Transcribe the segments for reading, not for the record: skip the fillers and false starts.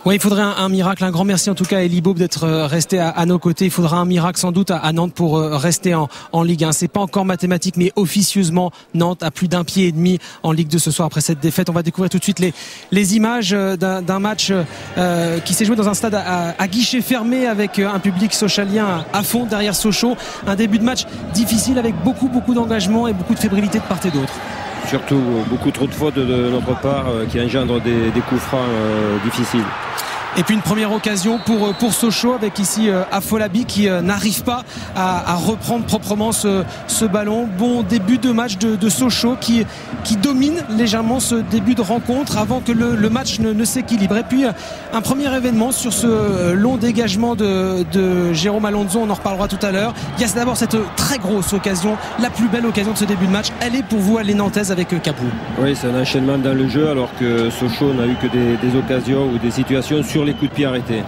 Oui, il faudrait un miracle, un grand merci en tout cas à Elie Baume d'être resté à nos côtés. Il faudra un miracle sans doute à Nantes pour rester en Ligue 1. C'est pas encore mathématique, mais officieusement Nantes a plus d'1,5 pied en Ligue 2 ce soir après cette défaite. On va découvrir tout de suite les images d'un match qui s'est joué dans un stade à guichet fermé avec un public socialien à fond derrière Sochaux. Un début de match difficile avec beaucoup d'engagement et beaucoup de fébrilité de part et d'autre. Surtout beaucoup trop de fautes de notre part qui engendrent des coups francs difficiles. Et puis une première occasion pour Sochaux avec ici Afolabi qui n'arrive pas à reprendre proprement ce ballon. Bon début de match de Sochaux qui domine légèrement ce début de rencontre avant que le match ne s'équilibre. Et puis un premier événement sur ce long dégagement de Jérôme Alonso, on en reparlera tout à l'heure. Il y a d'abord cette très grosse occasion, la plus belle occasion de ce début de match. Elle est pour vous, elle est nantaise avec Capou. Oui, c'est un enchaînement dans le jeu alors que Sochaux n'a eu que des occasions ou des situations sur les coups de pied arrêtés.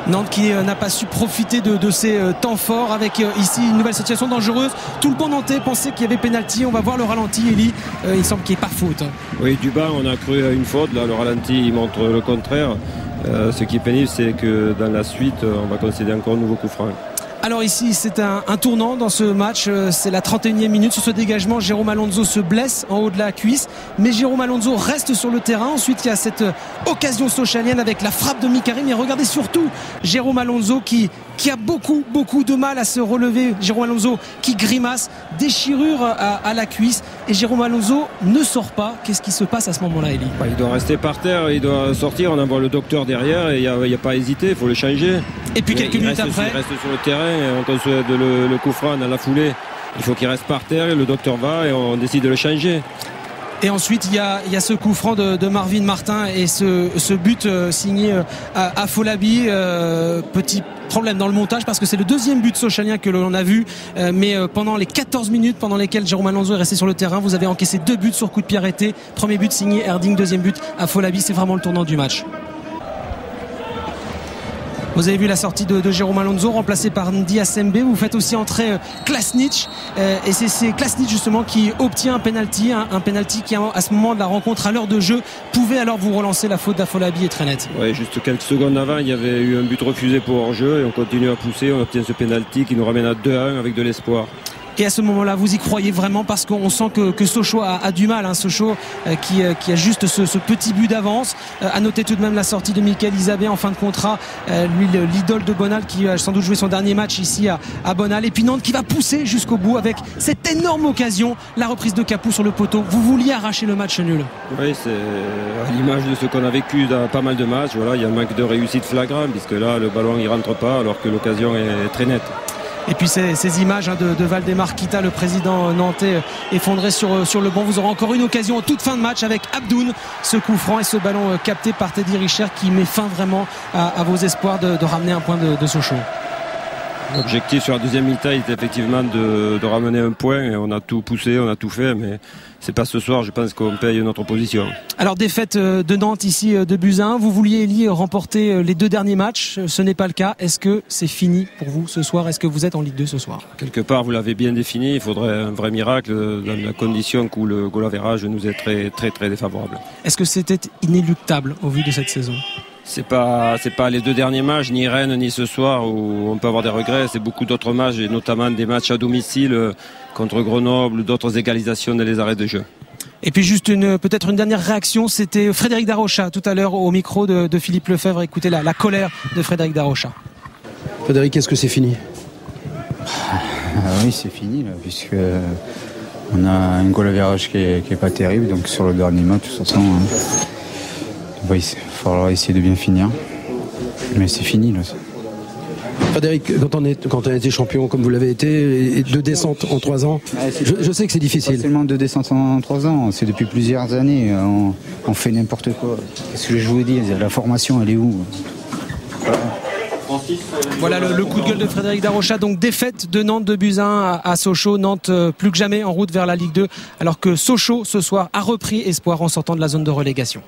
Nantes qui n'a pas su profiter de ses temps forts avec ici une nouvelle situation dangereuse. Tout le bon Nantais pensait qu'il y avait pénalty. On va voir le ralenti, Elie. Il semble qu'il n'y ait pas faute. Oui, du bas on a cru à une faute. Là le ralenti il montre le contraire. Ce qui est pénible c'est que dans la suite on va concéder encore un nouveau coup franc. Alors ici c'est un tournant dans ce match, c'est la 31e minute. Sur ce dégagement, Jérôme Alonso se blesse en haut de la cuisse, mais Jérôme Alonso reste sur le terrain. Ensuite il y a cette occasion sochalienne avec la frappe de Mikarim. Et regardez surtout Jérôme Alonso qui a beaucoup de mal à se relever. Jérôme Alonso qui grimace, déchirure à la cuisse, et Jérôme Alonso ne sort pas. Qu'est-ce qui se passe à ce moment-là, Elie? Il doit rester par terre, il doit sortir, on envoie le docteur derrière et il n'y a pas à hésiter, il faut le changer. Et puis quelques minutes après, il reste sur le terrain et on concède le coup franc dans la foulée. Il faut qu'il reste par terre et le docteur va et on décide de le changer. Et ensuite il y a ce coup franc de Marvin Martin et ce but signé à Afolabi. Petit problème dans le montage parce que c'est le deuxième but sochalien que l'on a vu, mais pendant les 14 minutes pendant lesquelles Jérôme Alonso est resté sur le terrain, vous avez encaissé 2 buts sur coup de pied arrêté. Premier but signé Erding, deuxième but Afolabi. C'est vraiment le tournant du match. Vous avez vu la sortie de Jérôme Alonso remplacé par Ndi Asembe. Vous faites aussi entrer Klasnic et c'est Klasnic justement qui obtient un penalty qui à ce moment de la rencontre à l'heure de jeu pouvait alors vous relancer. La faute d'Afolabi est très nette. Oui, juste quelques secondes avant il y avait eu un but refusé pour hors-jeu et on continue à pousser, on obtient ce penalty qui nous ramène à 2-1 avec de l'espoir. Et à ce moment-là, vous y croyez vraiment parce qu'on sent que Sochaux a du mal, hein, Sochaux qui a juste ce petit but d'avance. À noter tout de même la sortie de Michael Isabé en fin de contrat, lui l'idole de Bonal qui a sans doute joué son dernier match ici à Bonal. Et puis Nantes qui va pousser jusqu'au bout avec cette énorme occasion, la reprise de Capou sur le poteau. Vous vouliez arracher le match nul. Oui, c'est à l'image de ce qu'on a vécu dans pas mal de matchs. Voilà, il y a un manque de réussite flagrant puisque là le ballon il rentre pas alors que l'occasion est très nette. Et puis ces images de Valdemar Kita, le président nantais, effondré sur le banc. Vous aurez encore une occasion en toute fin de match avec Abdoun, ce coup franc et ce ballon capté par Teddy Richer qui met fin vraiment à vos espoirs de ramener un point de Sochaux. L'objectif sur la deuxième mi-temps était effectivement de ramener un point et on a tout poussé, on a tout fait, mais c'est pas ce soir, je pense qu'on paye notre position. Alors défaite de Nantes ici de buts à 1. Vous vouliez, Elie, remporter les 2 derniers matchs, ce n'est pas le cas. Est-ce que c'est fini pour vous ce soir? Est-ce que vous êtes en Ligue 2 ce soir? Quelque part vous l'avez bien défini, il faudrait un vrai miracle dans la condition où le goal average nous est très défavorable. Est-ce que c'était inéluctable au vu de cette saison? C'est pas les 2 derniers matchs, ni Rennes ni ce soir où on peut avoir des regrets. C'est beaucoup d'autres matchs et notamment des matchs à domicile contre Grenoble, d'autres égalisations dans les arrêts de jeu. Et puis juste peut-être une dernière réaction, c'était Frédéric Darocha tout à l'heure au micro de Philippe Lefebvre. Écoutez la colère de Frédéric Darocha. Frédéric, est-ce que c'est fini? Oui, c'est fini là, puisque on a un goal average qui est pas terrible, donc sur le dernier match de toute façon il va falloir essayer de bien finir, mais c'est fini là. Frédéric, quand on a été champion comme vous l'avez été, et 2 descentes en 3 ans, je sais que c'est difficile. Pas seulement 2 descentes en 3 ans, c'est depuis plusieurs années, on fait n'importe quoi. Qu'est-ce que je vous dis, la formation elle est où? Voilà le coup de gueule de Frédéric Darocha. Donc défaite de Nantes de buts 1 à Sochaux. Nantes plus que jamais en route vers la Ligue 2, alors que Sochaux ce soir a repris espoir en sortant de la zone de relégation.